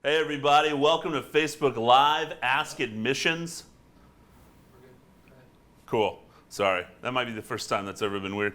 Hey everybody, welcome to Facebook Live, Ask Admissions. Cool, sorry, that might be the first time that's ever been weird.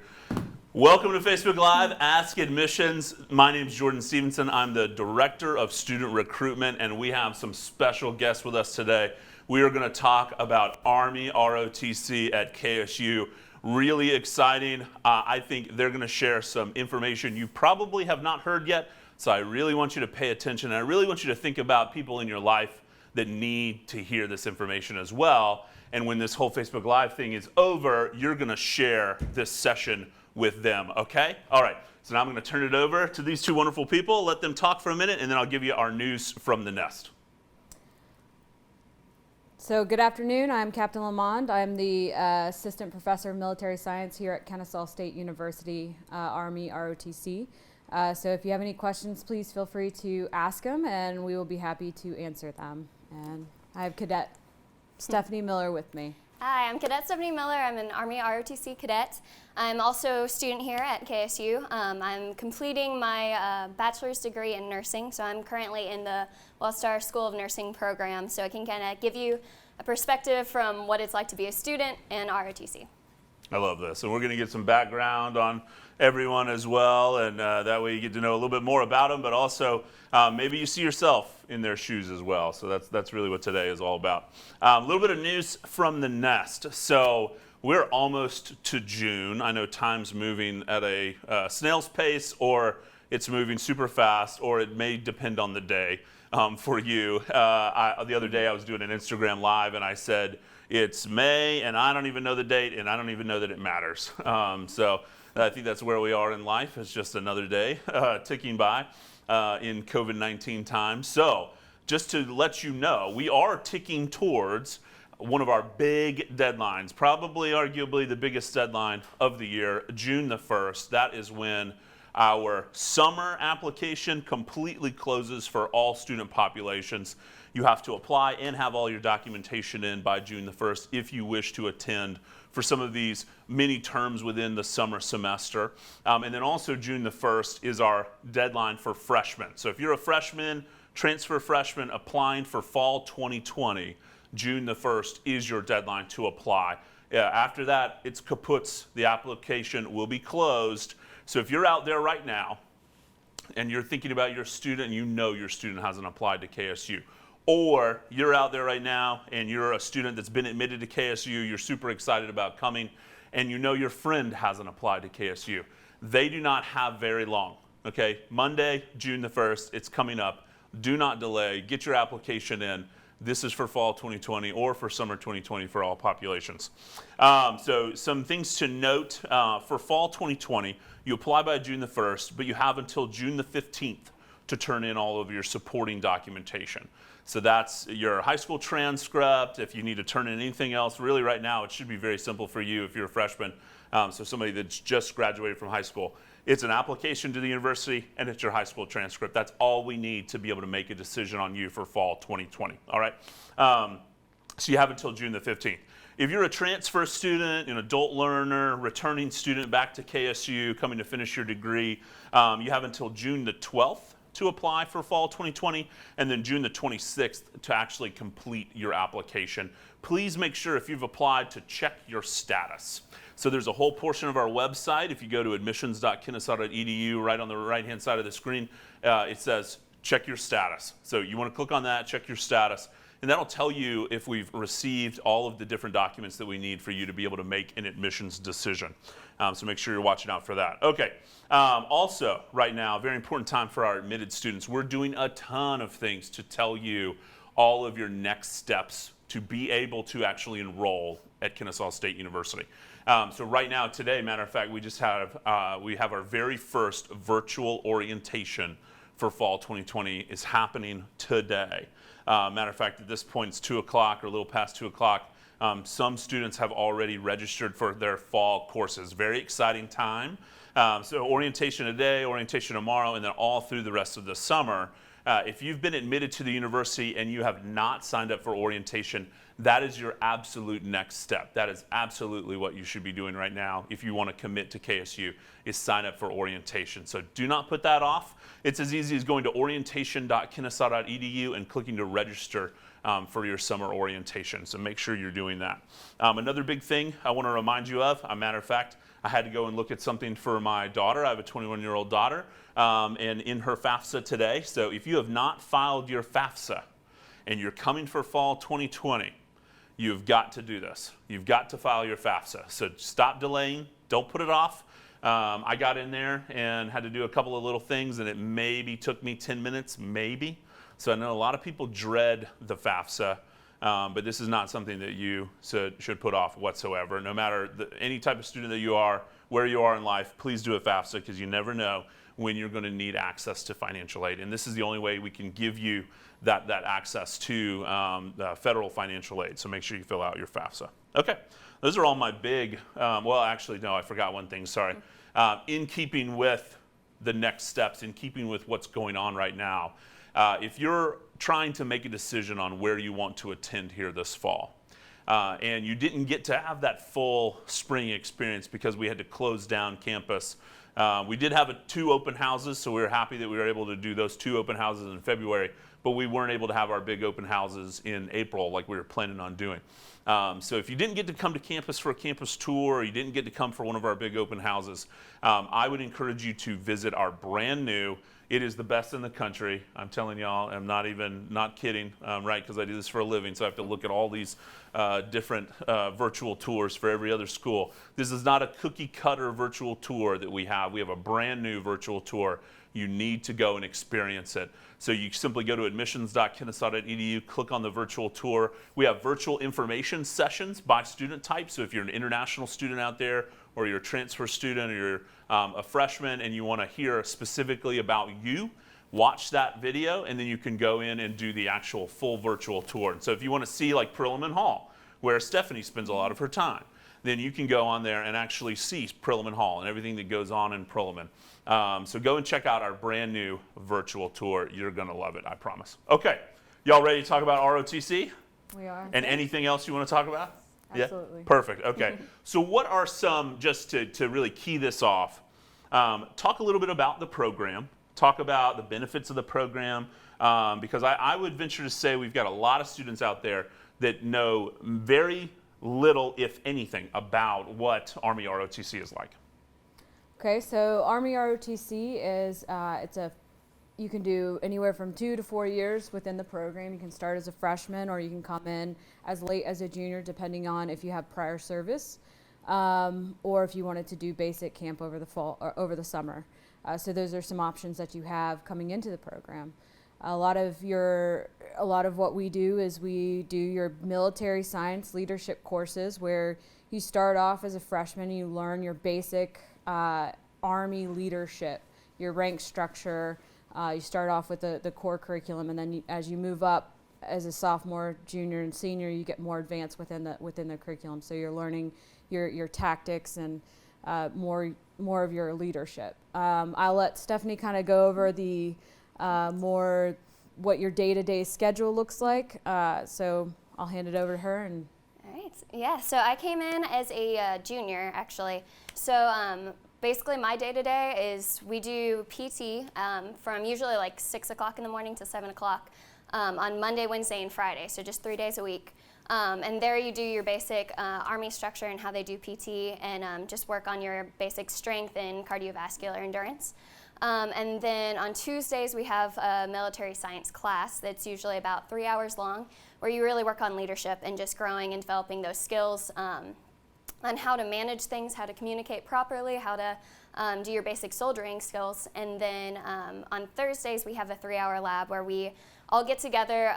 Welcome to Facebook Live, Ask Admissions. My name is Jordan Stevenson. I'm the Director of Student Recruitment, and we have some special guests with us today. We are going to talk about Army ROTC at KSU. Really exciting. I think they're going to share some information you probably have not heard yet. So I really want you to pay attention, and I really want you to think about people in your life that need to hear this information as well. And when this whole Facebook Live thing is over, you're going to share this session with them, okay? All right, so now I'm going to turn it over to these two wonderful people, let them talk for a minute, and then I'll give you our news from the nest. So good afternoon, I'm Captain Lamond. I'm the Assistant Professor of Military Science here at Kennesaw State University, Army ROTC. So if you have any questions, please feel free to ask them, and we will be happy to answer them. And I have Cadet Stephanie Miller with me. Hi, I'm Cadet Stephanie Miller. I'm an Army ROTC cadet. I'm also a student here at KSU. I'm completing my bachelor's degree in nursing, so I'm currently in the Wellstar School of Nursing program, so I can kind of give you a perspective from what it's like to be a student in ROTC. I love this, and we're going to get some background on everyone as well, and that way you get to know a little bit more about them, but also maybe you see yourself in their shoes as well. So that's really what today is all about. A little bit of news from the nest. So we're almost to June. I know time's moving at a snail's pace, or it's moving super fast, or it may depend on the day for you. The other day I was doing an Instagram Live, and I said, it's May, and I don't even know the date, and I don't even know that it matters. So I think that's where we are in life. It's just another day ticking by in COVID-19 times. So just to let you know, we are ticking towards one of our big deadlines, probably arguably the biggest deadline of the year, June the 1st. That is when our summer application completely closes for all student populations. You have to apply and have all your documentation in by June the 1st if you wish to attend for some of these mini terms within the summer semester. And then also June the 1st is our deadline for freshmen. So if you're a freshman, transfer freshman applying for fall 2020, June the 1st is your deadline to apply. After that, it's kaputs. The application will be closed. So if you're out there right now and you're thinking about your student and you know your student hasn't applied to KSU, or you're out there right now and you're a student that's been admitted to KSU, you're super excited about coming, and you know your friend hasn't applied to KSU, they do not have very long, okay? Monday, June the 1st, it's coming up. Do not delay. Get your application in. This is for fall 2020 or for summer 2020 for all populations. So some things to note. For fall 2020, you apply by June the 1st, but you have until June the 15th to turn in all of your supporting documentation. So that's your high school transcript. If you need to turn in anything else, really right now it should be very simple for you if you're a freshman. So somebody that's just graduated from high school. It's an application to the university and it's your high school transcript. That's all we need to be able to make a decision on you for fall 2020, all right? So you have until June the 15th. If you're a transfer student, an adult learner, returning student back to KSU, coming to finish your degree, you have until June the 12th to apply for fall 2020, and then June the 26th to actually complete your application. Please make sure if you've applied to check your status. So there's a whole portion of our website. If you go to admissions.kennesaw.edu, right on the right-hand side of the screen, it says check your status. So you want to click on that, check your status, and that'll tell you if we've received all of the different documents that we need for you to be able to make an admissions decision. So make sure you're watching out for that. Okay. Also, right now, very important time for our admitted students. We're doing a ton of things to tell you all of your next steps to be able to actually enroll at Kennesaw State University. So right now, today, matter of fact, we have our very first virtual orientation for fall 2020 is happening today. Matter of fact, at this point, it's 2 o'clock or a little past 2 o'clock. Some students have already registered for their fall courses. Very exciting time. So orientation today, orientation tomorrow, and then all through the rest of the summer. If you've been admitted to the university and you have not signed up for orientation, that is your absolute next step. That is absolutely what you should be doing right now if you want to commit to KSU, is sign up for orientation. So do not put that off. It's as easy as going to orientation.kennesaw.edu and clicking to register for your summer orientation. So make sure you're doing that. Another big thing I want to remind you of, a matter of fact, I had to go and look at something for my daughter. I have a 21-year-old daughter, and in her FAFSA today. So if you have not filed your FAFSA and you're coming for fall 2020, you've got to do this. You've got to file your FAFSA. So stop delaying. Don't put it off. I got in there and had to do a couple of little things, and it maybe took me 10 minutes, maybe. So I know a lot of people dread the FAFSA, but this is not something that you should put off whatsoever. No matter any type of student that you are, where you are in life, please do a FAFSA, because you never know when you're going to need access to financial aid. And this is the only way we can give you that access to federal financial aid. So make sure you fill out your FAFSA. Okay, those are all my big, well, actually, no, I forgot one thing, sorry. In keeping with the next steps, in keeping with what's going on right now, if you're trying to make a decision on where you want to attend here this fall, and you didn't get to have that full spring experience because we had to close down campus. We did have 2 open houses, so we were happy that we were able to do those 2 open houses in February, but we weren't able to have our big open houses in April like we were planning on doing. So if you didn't get to come to campus for a campus tour, or you didn't get to come for one of our big open houses, I would encourage you to visit our brand new, it is the best in the country. I'm telling y'all, I'm not kidding, right? Because I do this for a living, so I have to look at all these different virtual tours for every other school. This is not a cookie cutter virtual tour that we have. We have a brand new virtual tour. You need to go and experience it. So you simply go to admissions.kennesaw.edu, click on the virtual tour. We have virtual information sessions by student type. So if you're an international student out there, or you're a transfer student, or you're a freshman and you want to hear specifically about you, watch that video, and then you can go in and do the actual full virtual tour. And so if you want to see like Perelman Hall, where Stephanie spends a lot of her time, then you can go on there and actually see Perelman Hall and everything that goes on in Perelman. So go and check out our brand new virtual tour. You're going to love it, I promise. Okay, y'all ready to talk about ROTC? We are. And anything else you want to talk about? Absolutely. Yeah? Perfect, okay. So what are some, just to really key this off, talk a little bit about the program, talk about the benefits of the program, because I would venture to say we've got a lot of students out there that know very little, if anything, about what Army ROTC is like. Okay, so Army ROTC is you can do anywhere from 2 to 4 years within the program. You can start as a freshman, or you can come in as late as a junior, depending on if you have prior service, or if you wanted to do basic camp over the fall or over the summer. So those are some options that you have coming into the program. A lot of what we do is we do your military science leadership courses, where you start off as a freshman, you learn your basic Army leadership, your rank structure. You start off with the core curriculum, and then as you move up as a sophomore, junior, and senior, you get more advanced within the curriculum. So you're learning your tactics and more of your leadership. I'll let Stephanie kind of go over the more what your day-to-day schedule looks like. So I'll hand it over to her. And All right. Yeah. So I came in as a junior, actually. So basically, my day-to-day is we do PT from usually like 6 o'clock in the morning to 7 o'clock on Monday, Wednesday, and Friday. So just 3 days a week. And there you do your basic Army structure and how they do PT, and just work on your basic strength and cardiovascular endurance. And then on Tuesdays, we have a military science class that's usually about 3 hours long, where you really work on leadership and just growing and developing those skills on how to manage things, how to communicate properly, how to do your basic soldiering skills. And then on Thursdays, we have a 3-hour lab where we all get together.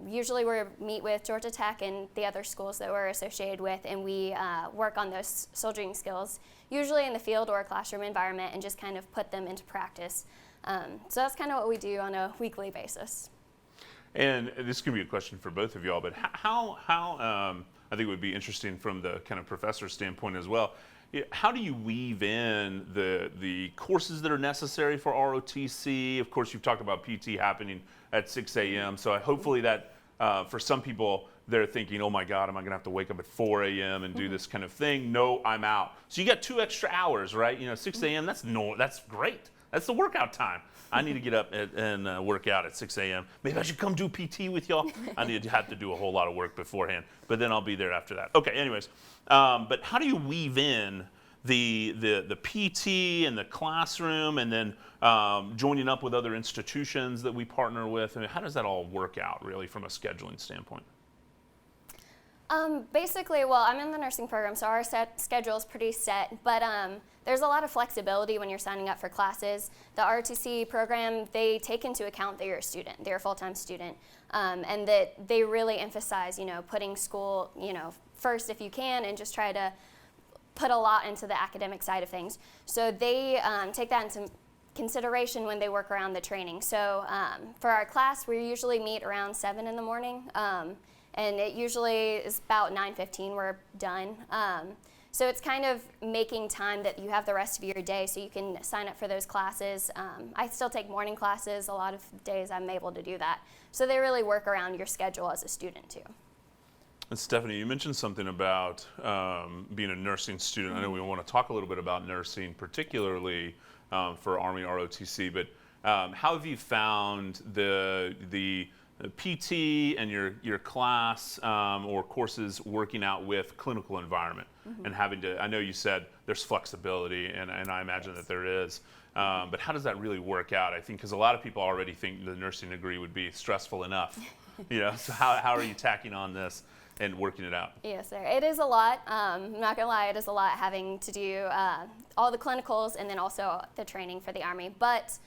Usually we meet with Georgia Tech and the other schools that we're associated with, and we work on those soldiering skills, usually in the field or a classroom environment, and just kind of put them into practice. So that's kind of what we do on a weekly basis. And this could be a question for both of y'all, but how I think it would be interesting from the kind of professor standpoint as well. How do you weave in the courses that are necessary for ROTC? Of course, you've talked about PT happening at 6 a.m., so hopefully that for some people they're thinking, oh my God, am I gonna have to wake up at 4 a.m. and do this kind of thing? No, I'm out. So you got 2 extra hours, right? 6 a.m., that's great. That's the workout time. I need to get up and work out at 6 a.m. Maybe I should come do PT with y'all. I need to have to do a whole lot of work beforehand, but then I'll be there after that. Okay, anyways, but how do you weave in the PT and the classroom, and then joining up with other institutions that we partner with? I mean, how does that all work out, really, from a scheduling standpoint? Basically, well, I'm in the nursing program, so our schedule is pretty set, but there's a lot of flexibility when you're signing up for classes. The ROTC program, they take into account that you're a student, they're a full-time student, and that they really emphasize, putting school, first if you can, and just try to put a lot into the academic side of things. So they take that into consideration when they work around the training. So for our class, we usually meet around 7 in the morning. And it usually is about 9:15 we're done. So it's kind of making time that you have the rest of your day so you can sign up for those classes. I still take morning classes. A lot of days I'm able to do that. So they really work around your schedule as a student too. And Stephanie, you mentioned something about being a nursing student. I know we want to talk a little bit about nursing, particularly for Army ROTC, but how have you found the PT and your class or courses working out with clinical environment and having to, I know you said there's flexibility, and I imagine that there is, but how does that really work out? I think because a lot of people already think the nursing degree would be stressful enough, so how are you tacking on this and working it out? Yes, sir. It is a lot. I'm not going to lie, it is a lot having to do all the clinicals and then also the training for the Army. But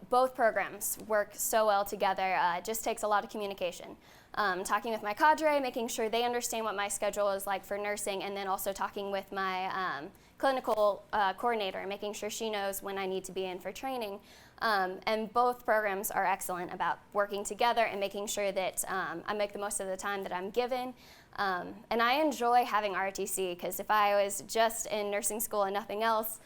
both programs work so well together. It just takes a lot of communication. Talking with my cadre, making sure they understand what my schedule is like for nursing, and then also talking with my clinical coordinator and making sure she knows when I need to be in for training. And both programs are excellent about working together and making sure that I make the most of the time that I'm given. And I enjoy having ROTC, because if I was just in nursing school and nothing else,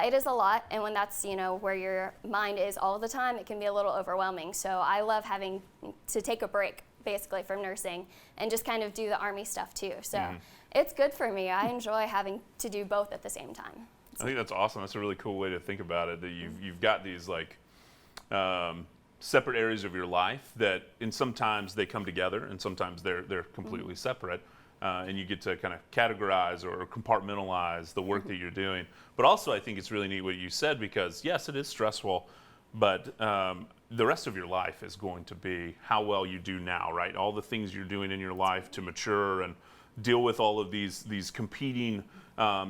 it is a lot, and when that's where your mind is all the time, it can be a little overwhelming. So I love having to take a break basically from nursing and just kind of do the Army stuff too. So it's good for me. I enjoy having to do both at the same time. I think that's awesome. That's a really cool way to think about it, that you've got these separate areas of your life that, and sometimes they come together and sometimes they're completely separate. And you get to kind of categorize or compartmentalize the work that you're doing. But also, I think it's really neat what you said, because yes, it is stressful, but the rest of your life is going to be how well you do now, right? All the things you're doing in your life to mature and deal with all of these competing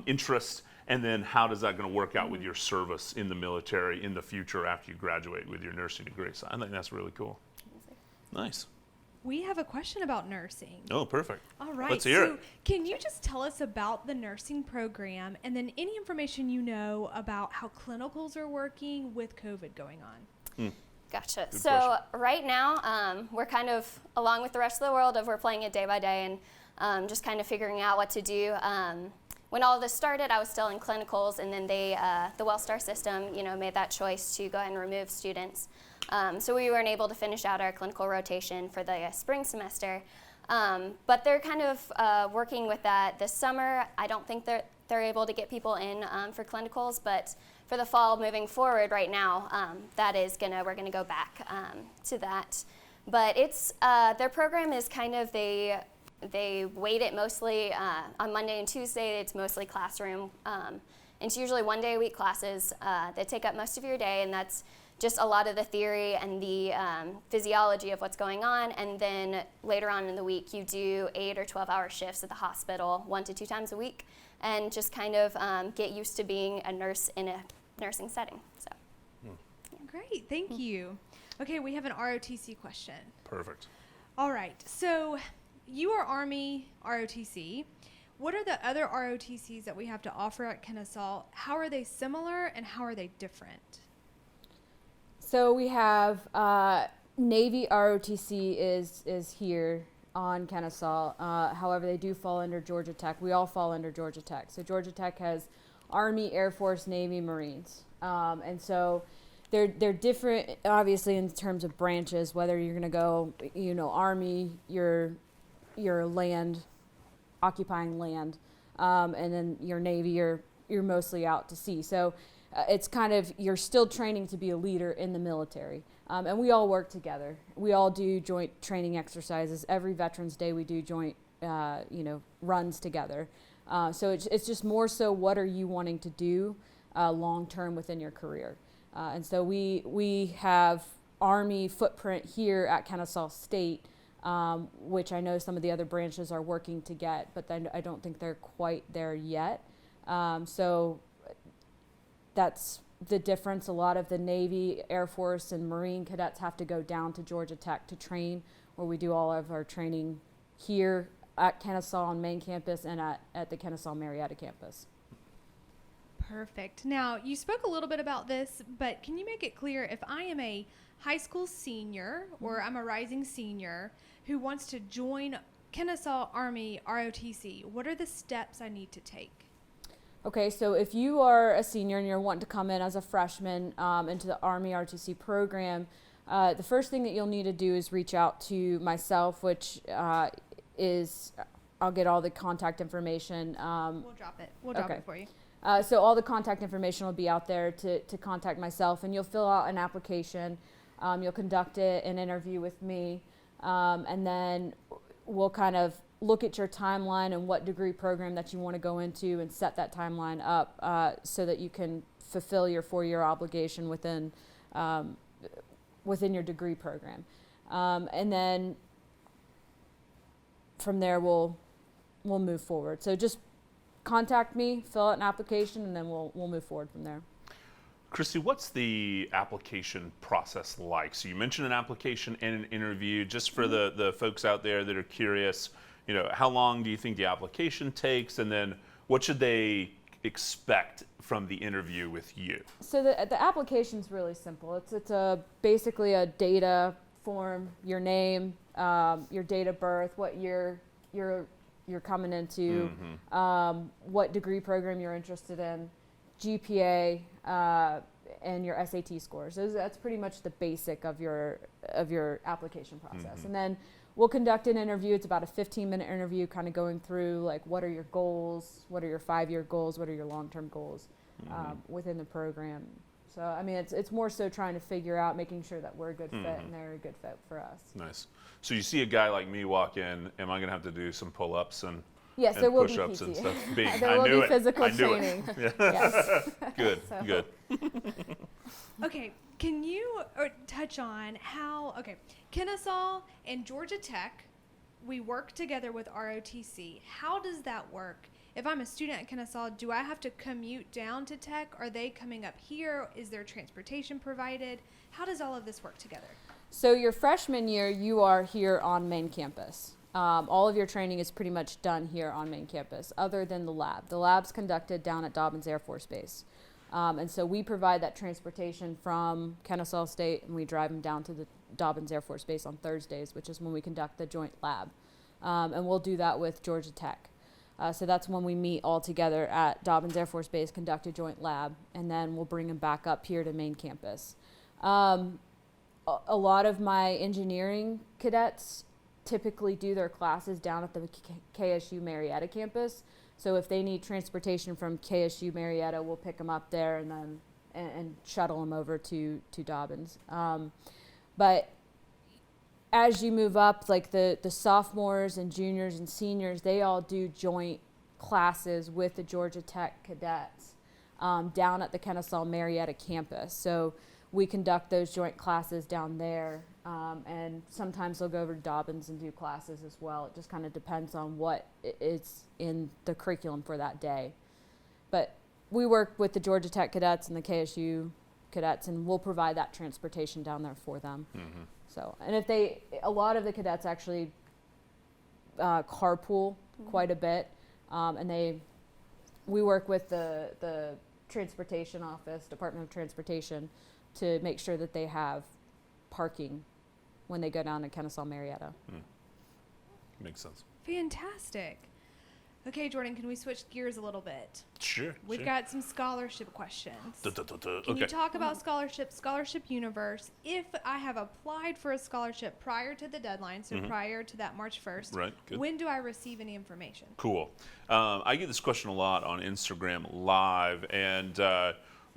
interests, and then how does that going to work out with your service in the military in the future after you graduate with your nursing degree? So I think that's really cool. Nice. We have a question about nursing. Oh, perfect. All right. Let's hear it. Can you just tell us about the nursing program, and then any information you know about how clinicals are working with COVID going on? Gotcha. Good so question. right now, we're kind of, along with the rest of the world, we're playing it day by day and just kind of figuring out what to do. When all of this started, I was still in clinicals, and then the WellStar system, made that choice to go ahead and remove students. So we weren't able to finish out our clinical rotation for the spring semester. But they're kind of working with that this summer. I don't think they're able to get people in for clinicals, but for the fall moving forward right now, we're gonna go back to that. But it's their program is kind of, they weight it mostly on Monday and Tuesday. It's mostly classroom. It's usually 1 day a week classes that take up most of your day, and that's just a lot of the theory and the physiology of what's going on. And then later on in the week, you do 8 or 12-hour shifts at the hospital 1 to 2 times a week, and just kind of get used to being a nurse in a nursing setting. So. Great, thank you. Okay, we have an ROTC question. Perfect. All right, so you are Army ROTC. What are the other ROTCs that we have to offer at Kennesaw? How are they similar, and how are they different? So we have Navy ROTC is here on Kennesaw. However, they do fall under Georgia Tech. We all fall under Georgia Tech. So Georgia Tech has Army, Air Force, Navy, Marines. And so they're different, obviously, in terms of branches, whether you're going to go, Army, you're your land, occupying land, and then your Navy, you're mostly out to sea. So it's kind of, you're still training to be a leader in the military. And we all work together. We all do joint training exercises. Every Veterans Day we do joint, runs together. So it's just more so, what are you wanting to do long term within your career? And so we have Army footprint here at Kennesaw State, which I know some of the other branches are working to get, but then I don't think they're quite there yet. So that's the difference. A lot of the Navy, Air Force, and Marine cadets have to go down to Georgia Tech to train, where we do all of our training here at Kennesaw on main campus and at the Kennesaw Marietta campus. Perfect. Now, you spoke a little bit about this, but can you make it clear, if I am a high school senior or I'm a rising senior who wants to join Kennesaw Army ROTC, what are the steps I need to take? Okay, so if you are a senior and you're wanting to come in as a freshman into the Army ROTC program, the first thing that you'll need to do is reach out to myself, which is, I'll get all the contact information. We'll drop it. We'll drop it for you. So all the contact information will be out there to contact myself, and you'll fill out an application. You'll conduct an interview with me, and then we'll kind of look at your timeline and what degree program that you want to go into, and set that timeline up so that you can fulfill your 4-year obligation within your degree program. And then from there we'll move forward. So just contact me, fill out an application, and then we'll move forward from there. Christy, what's the application process like? So you mentioned an application and an interview. Just for the folks out there that are curious, how long do you think the application takes, and then what should they expect from the interview with you? So the application's really simple. It's basically a data form, your name, your date of birth, what year you're coming into, what degree program you're interested in, GPA, and your SAT scores. That's pretty much the basic of your application process. And then we'll conduct an interview. It's about a 15-minute interview, kind of going through like, what are your goals, what are your 5-year goals, what are your long-term goals within the program. So I mean, it's more so trying to figure out, making sure that we're a good fit and they're a good fit for us. Nice. So you see a guy like me walk in, am I going to have to do some pull-ups and Yes, and there will be push-ups and PT. stuff? There will be physical I knew training. It. Yes. Good, So- good. Okay, can you touch on how, Kennesaw and Georgia Tech, we work together with ROTC. How does that work? If I'm a student at Kennesaw, do I have to commute down to Tech? Are they coming up here? Is there transportation provided? How does all of this work together? So your freshman year, you are here on main campus. All of your training is pretty much done here on main campus, other than the lab. The lab's conducted down at Dobbins Air Force Base. And so we provide that transportation from Kennesaw State, and we drive them down to the Dobbins Air Force Base on Thursdays, which is when we conduct the joint lab. And we'll do that with Georgia Tech. So that's when we meet all together at Dobbins Air Force Base, conduct a joint lab, and then we'll bring them back up here to main campus. A lot of my engineering cadets typically do their classes down at the KSU Marietta campus. So if they need transportation from KSU Marietta, we'll pick them up there and then and shuttle them over to Dobbins. But as you move up, like the sophomores and juniors and seniors, they all do joint classes with the Georgia Tech cadets down at the Kennesaw Marietta campus. So we conduct those joint classes down there, and sometimes they'll go over to Dobbins and do classes as well. It just kind of depends on what is in the curriculum for that day. But we work with the Georgia Tech cadets and the KSU cadets, and we'll provide that transportation down there for them. So, and a lot of the cadets actually carpool quite a bit, and we work with the transportation office, Department of Transportation, to make sure that they have parking when they go down to Kennesaw Marietta. Makes sense. Fantastic. Okay, Jordan, can we switch gears a little bit? Sure. We've got some scholarship questions. Can you Okay. talk about Scholarship Universe? If I have applied for a scholarship prior to the deadline, so prior to that March 1st, Right, good. when do I receive any information? Cool. I get this question a lot on Instagram Live, and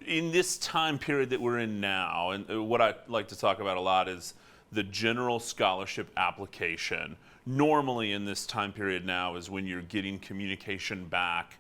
in this time period that we're in now, and what I like to talk about a lot is the general scholarship application. Normally in this time period now is when you're getting communication back,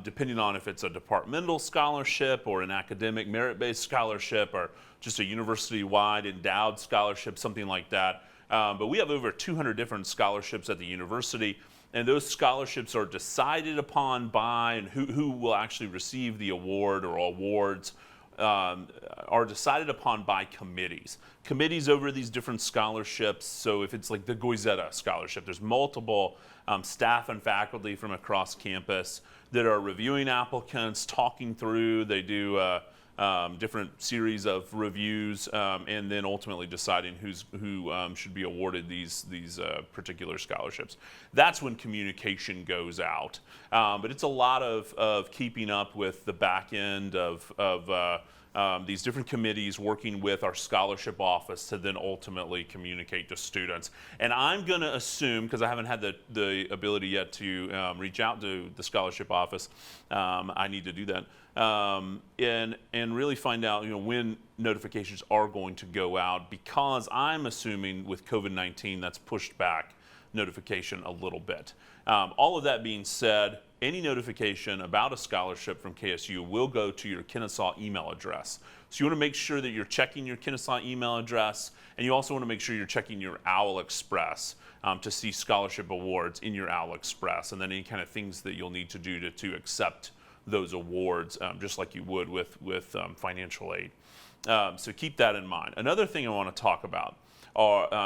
depending on if it's a departmental scholarship or an academic merit-based scholarship or just a university-wide endowed scholarship, something like that. But we have over 200 different scholarships at the university, and those scholarships are decided upon by, and who will actually receive the award or awards are decided upon by committees. Committees over these different scholarships. So if it's like the Goizetta Scholarship, there's multiple staff and faculty from across campus that are reviewing applicants, talking through. They do different series of reviews, and then ultimately deciding who should be awarded these particular scholarships. That's when communication goes out. But it's a lot of keeping up with the back end of these different committees working with our scholarship office to then ultimately communicate to students. And I'm going to assume, because I haven't had the ability yet to reach out to the scholarship office, I need to do that, and really find out when notifications are going to go out, because I'm assuming with COVID-19 that's pushed back notification a little bit. All of that being said, any notification about a scholarship from KSU will go to your Kennesaw email address. So you want to make sure that you're checking your Kennesaw email address, and you also want to make sure you're checking your Owl Express to see scholarship awards in your Owl Express, and then any kind of things that you'll need to do to accept those awards, just like you would with financial aid. So keep that in mind. Another thing I want to talk about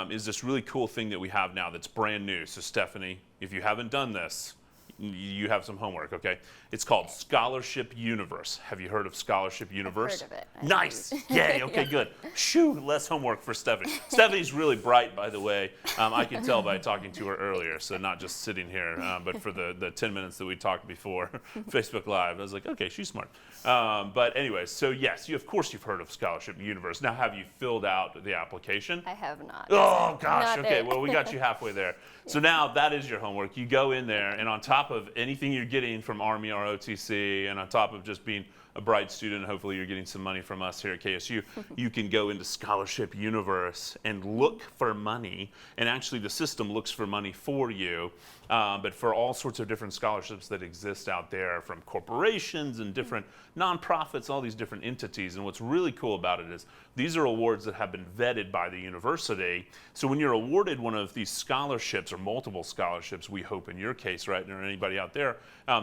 is this really cool thing that we have now that's brand new. So Stephanie, if you haven't done this, you have some homework, okay? It's called Scholarship Universe. Have you heard of Scholarship Universe? I've heard of it. Nice. Yay. Okay, good. Shoo, less homework for Stephanie. Stephanie's really bright, by the way. I can tell by talking to her earlier, so not just sitting here, but for the 10 minutes that we talked before Facebook Live, I was like, okay, she's smart. But anyways, so yes, of course you've heard of Scholarship Universe. Now, have you filled out the application? I have not. Oh, gosh. Not Okay, there. well, we got you halfway there. So now that is your homework. You go in there, and on top of anything you're getting from Army ROTC, and on top of just being a bright student, and hopefully you're getting some money from us here at KSU, you can go into Scholarship Universe and look for money. And actually, the system looks for money for you, but for all sorts of different scholarships that exist out there, from corporations and different nonprofits, all these different entities. And what's really cool about it is these are awards that have been vetted by the university. So when you're awarded one of these scholarships, or multiple scholarships, we hope in your case, right, or anybody out there,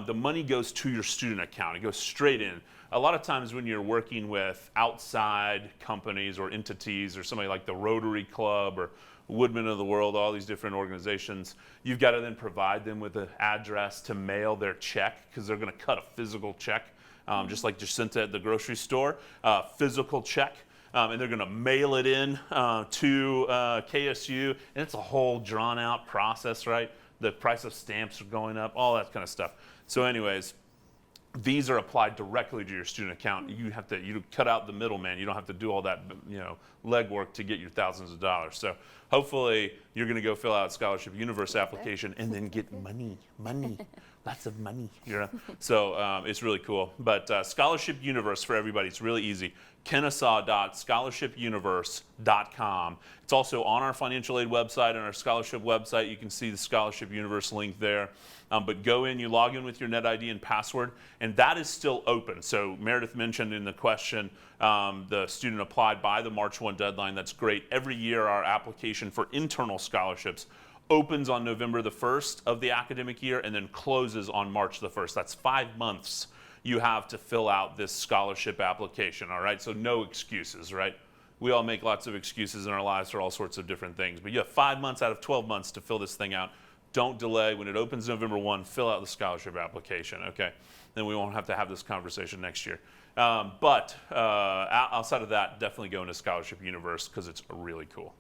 the money goes to your student account. It goes straight in. A lot of times when you're working with outside companies or entities, or somebody like the Rotary Club or Woodmen of the World, all these different organizations, you've got to then provide them with an address to mail their check, because they're going to cut a physical check, just like Jacinta at the grocery store, physical check. And they're going to mail it in to KSU, and it's a whole drawn-out process, right? The price of stamps are going up, all that kind of stuff. So anyways, these are applied directly to your student account. You cut out the middleman. You don't have to do all that legwork to get your thousands of dollars. So hopefully you're going to go fill out Scholarship Universe application and then get money, lots of money. So it's really cool. But Scholarship Universe for everybody, it's really easy. Kennesaw.scholarshipuniverse.com. It's also on our financial aid website and our scholarship website. You can see the Scholarship Universe link there. But go in, you log in with your NetID and password, and that is still open. So Meredith mentioned in the question, the student applied by the March 1 deadline. That's great. Every year our application for internal scholarships opens on November the 1st of the academic year and then closes on March the 1st. That's 5 months you have to fill out this scholarship application, all right? So no excuses, right? We all make lots of excuses in our lives for all sorts of different things, but you have 5 months out of 12 months to fill this thing out. Don't delay. When it opens November 1, fill out the scholarship application, okay? Then we won't have to have this conversation next year. But outside of that, definitely go into Scholarship Universe, because it's really cool.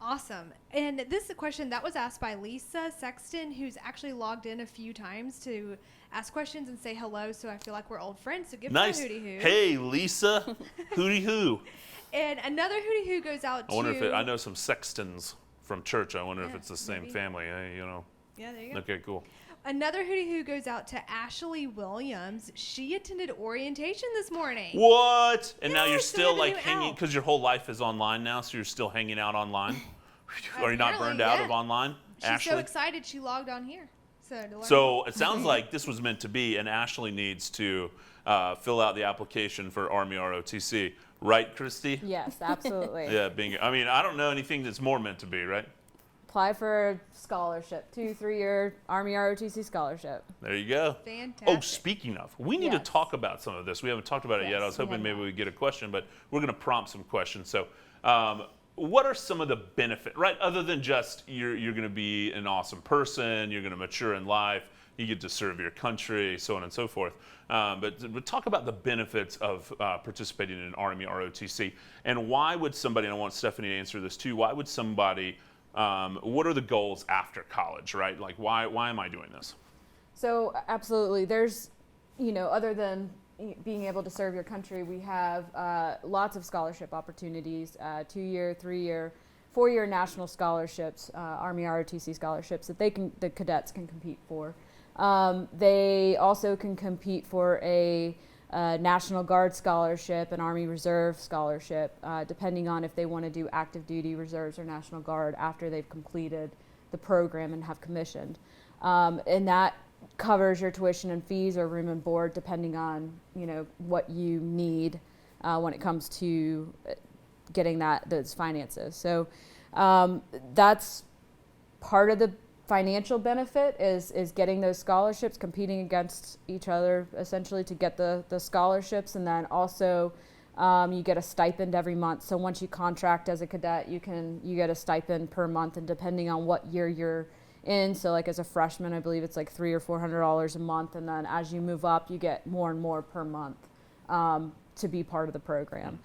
Awesome. And this is a question that was asked by Lisa Sexton, who's actually logged in a few times to ask questions and say hello. So I feel like we're old friends. So give Nice. her a hootie hoo. Hey, Lisa. Hootie hoo. And another hootie hoo goes out I wonder to. if I know some Sextons from church. I wonder if Yeah, it's the same maybe. family. Yeah, there you go. Okay, cool. Another hootie hoo goes out to Ashley Williams. She attended orientation this morning. What? And now Yeah, you're so still we have a like new hanging out. because your whole life is online now, so you're still hanging out online. Are you not Apparently, burned out yeah. of online, She's Ashley? so excited she logged on here. So, to learn. So it sounds like this was meant to be, and Ashley needs to fill out the application for Army ROTC, right, Christy? Yes, absolutely. Yeah, I mean, I don't know anything that's more meant to be, right? Apply for a scholarship, 2-3-year Army ROTC scholarship. There you go. Fantastic. Oh, speaking of, we need to Yes. talk about some of this. We haven't talked about it yet. I was Yes, we hoping have maybe not. we'd get a question, but we're going to prompt some questions. So, what are some of the benefits, right? Other than just you're going to be an awesome person, you're going to mature in life, you get to serve your country, so on and so forth. But talk about the benefits of participating in Army ROTC, and why would somebody? And I want Stephanie to answer this too. Why would somebody? What are the goals after college, right? Like, why am I doing this? So absolutely, there's, other than being able to serve your country, we have lots of scholarship opportunities, 2-year, 3-year, 4-year national scholarships, Army ROTC scholarships that the cadets can compete for. They also can compete for a National Guard scholarship, an Army Reserve scholarship, depending on if they want to do active duty reserves or National Guard after they've completed the program and have commissioned. And that covers your tuition and fees or room and board, depending on what you need when it comes to getting those finances. So that's part of the financial benefit is getting those scholarships, competing against each other essentially to get the scholarships, and then also you get a stipend every month. So once you contract as a cadet, you get a stipend per month, and depending on what year you're in, so like as a freshman, I believe it's like $300 or $400 a month, and then as you move up, you get more and more per month to be part of the program.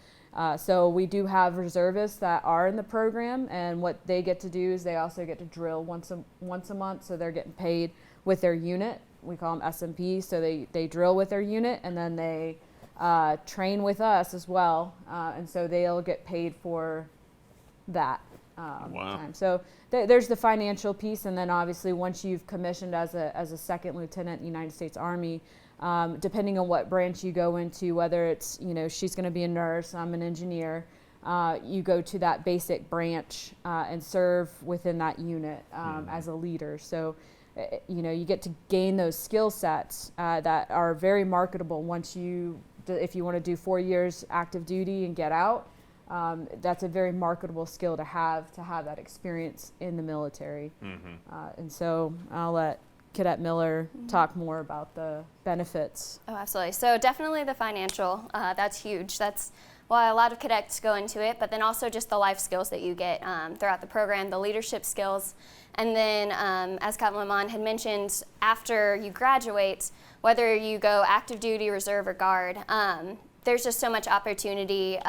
So we do have reservists that are in the program, and what they get to do is they also get to drill once a month, so they're getting paid with their unit. We call them SMP, so they drill with their unit, and then they train with us as well, and so they'll get paid for that time. So there's the financial piece, and then obviously once you've commissioned as a second lieutenant in the United States Army, depending on what branch you go into, whether it's, she's going to be a nurse, I'm an engineer, you go to that basic branch and serve within that unit as a leader. So, you get to gain those skill sets that are very marketable once if you want to do 4 years active duty and get out. That's a very marketable skill to have that experience in the military. And so I'll let Cadet Miller talk more about the benefits. Oh, absolutely. So definitely the financial, that's huge. That's why a lot of cadets go into it, but then also just the life skills that you get throughout the program, the leadership skills. And then, as Captain Lamont had mentioned, after you graduate, whether you go active duty, reserve, or guard, there's just so much opportunity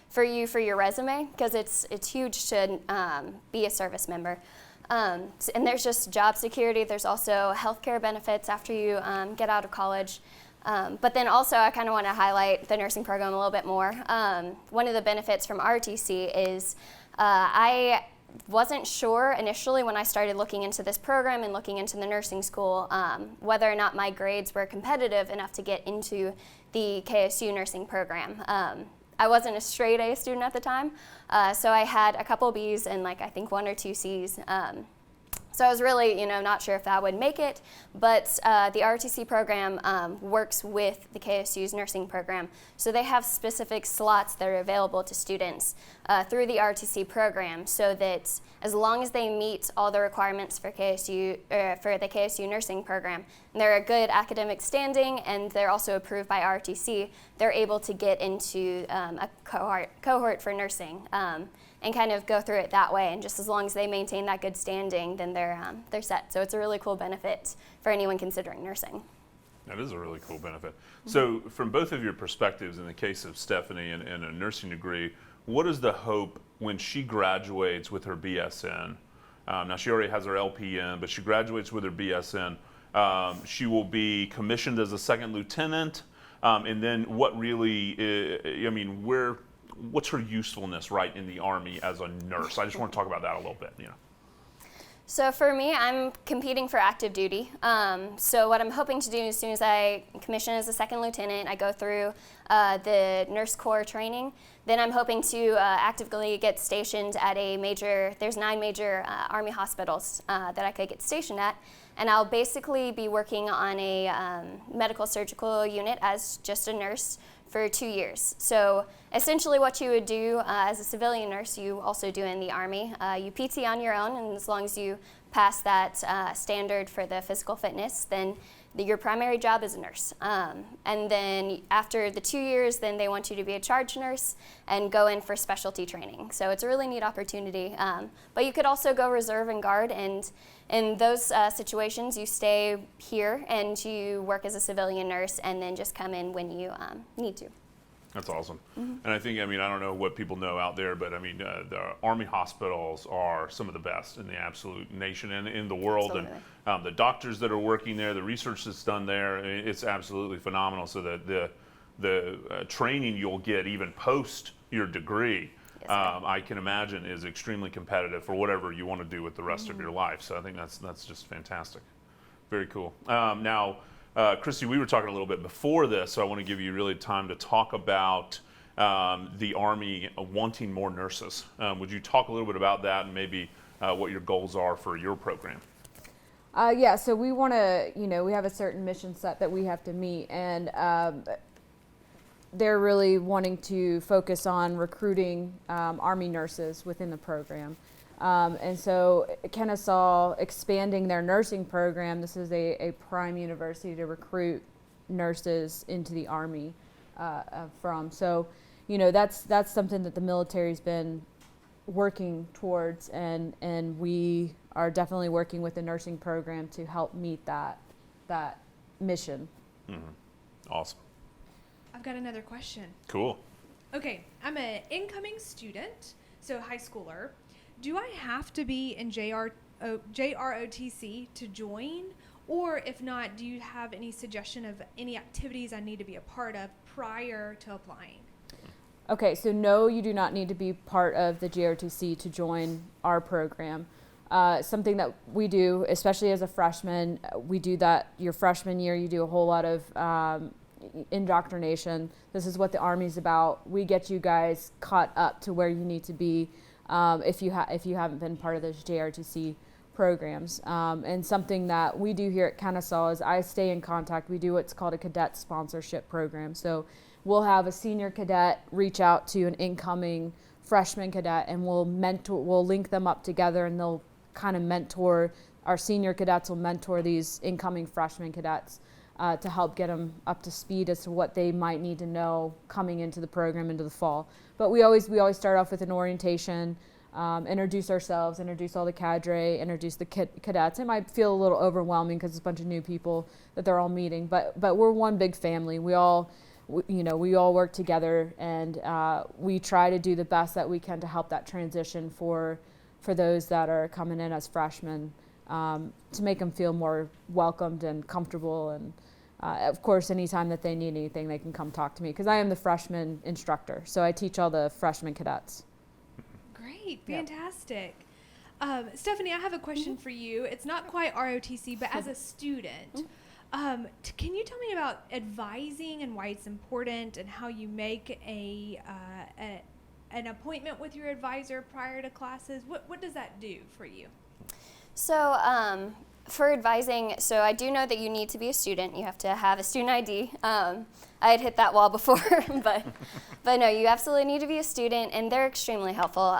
for your resume, because it's huge to be a service member. And there's just job security. There's also healthcare benefits after you get out of college. But then also I kind of want to highlight the nursing program a little bit more. One of the benefits from ROTC is I wasn't sure initially when I started looking into this program and looking into the nursing school whether or not my grades were competitive enough to get into the KSU nursing program. I wasn't a straight A student at the time, so I had a couple B's and I think 1 or 2 C's. So I was really, not sure if that would make it, but the ROTC program works with the KSU's nursing program. So they have specific slots that are available to students through the ROTC program, so that as long as they meet all the requirements for for the KSU nursing program, and they're a good academic standing, and they're also approved by ROTC, they're able to get into a cohort for nursing. And kind of go through it that way, and just as long as they maintain that good standing, then they're set. So it's a really cool benefit for anyone considering nursing. That is a really cool benefit. So from both of your perspectives, in the case of Stephanie and a nursing degree, what is the hope when she graduates with her BSN? Now she already has her LPN, but she graduates with her BSN. She will be commissioned as a second lieutenant, and then what really, what's her usefulness, right, in the Army as a nurse? I just want to talk about that a little bit, So for me, I'm competing for active duty. So what I'm hoping to do as soon as I commission as a second lieutenant, I go through the nurse corps training. Then I'm hoping to actively get stationed at there's 9 major Army hospitals that I could get stationed at. And I'll basically be working on a medical surgical unit as just a nurse for 2 years. So essentially what you would do as a civilian nurse, you also do in the Army. You PT on your own, and as long as you pass that standard for the physical fitness, then your primary job is a nurse. And then after the 2 years, then they want you to be a charge nurse and go in for specialty training. So it's a really neat opportunity. But you could also go reserve and guard, and in those situations, you stay here and you work as a civilian nurse and then just come in when you need to. That's awesome. And I think, I don't know what people know out there, but the Army hospitals are some of the best in the absolute nation and in the world. Absolutely. And the doctors that are working there, the research that's done there, it's absolutely phenomenal. So that the training you'll get even post your degree, Yes, I can imagine is extremely competitive for whatever you want to do with the rest of your life. So I think that's just fantastic. Very cool. Now, Christy, we were talking a little bit before this, so I want to give you really time to talk about the Army wanting more nurses. Would you talk a little bit about that and maybe what your goals are for your program? Yeah, so we want to, we have a certain mission set that we have to meet, and they're really wanting to focus on recruiting Army nurses within the program. And so Kennesaw expanding their nursing program, this is a prime university to recruit nurses into the Army from. So, that's something that the military's been working towards, and we are definitely working with the nursing program to help meet that mission. Mm-hmm. Awesome. I've got another question. Cool. Okay, I'm an incoming student, so high schooler. Do I have to be in JROTC to join? Or if not, do you have any suggestion of any activities I need to be a part of prior to applying? Okay, so no, you do not need to be part of the JROTC to join our program. Something that we do, especially as a freshman, we do that your freshman year, you do a whole lot of indoctrination. This is what the Army's about. We get you guys caught up to where you need to be if you haven't been part of those JROTC programs. And something that we do here at Kennesaw is I stay in contact. We do what's called a cadet sponsorship program. So we'll have a senior cadet reach out to an incoming freshman cadet, and we'll link them up together, and they'll kind of mentor, our senior cadets will mentor these incoming freshman cadets to help get them up to speed as to what they might need to know coming into the program into the fall. But we always start off with an orientation, introduce ourselves, introduce all the cadre, introduce the cadets. It might feel a little overwhelming because it's a bunch of new people that they're all meeting, but we're one big family. We all work together, and we try to do the best that we can to help that transition for those that are coming in as freshmen, to make them feel more welcomed and comfortable. And of course, anytime that they need anything, they can come talk to me, because I am the freshman instructor, so I teach all the freshman cadets. Great, fantastic. Stephanie, I have a question for you. It's not quite ROTC, but as a student, can you tell me about advising and why it's important, and how you make an appointment with your advisor prior to classes? What does that do for you? So for advising, so I do know that you need to be a student. You have to have a student ID. I had hit that wall before, but no, you absolutely need to be a student, and they're extremely helpful.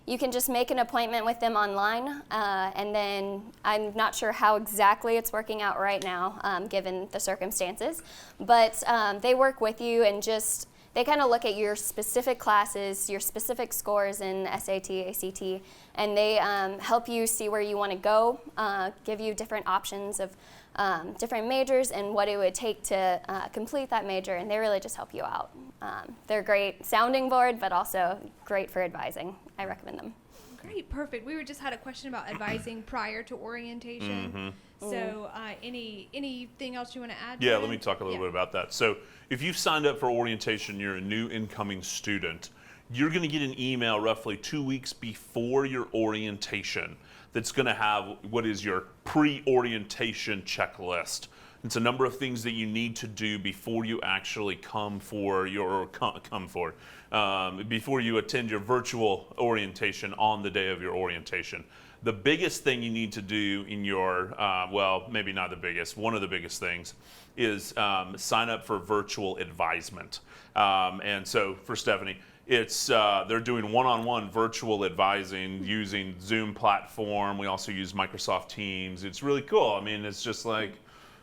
You can just make an appointment with them online, and then I'm not sure how exactly it's working out right now, given the circumstances, but they work with you and just they kind of look at your specific classes, your specific scores in SAT, ACT, and they help you see where you want to go, give you different options of different majors and what it would take to complete that major, and they really just help you out. They're a great sounding board, but also great for advising. I recommend them. Great, perfect. We just had a question about advising prior to orientation. So anything else you want to add? Yeah, Brandon? let me talk a little bit about that. So if you've signed up for orientation, you're a new incoming student, you're going to get an email roughly 2 weeks before your orientation that's going to have what is your pre-orientation checklist. It's a number of things that you need to do before you actually before you attend your virtual orientation on the day of your orientation. The biggest thing you need to do in your, well, maybe not the biggest, one of the biggest things is sign up for virtual advisement. And so for Stephanie, it's they're doing one-on-one virtual advising using Zoom platform. We also use Microsoft Teams. It's really cool. I mean, it's just like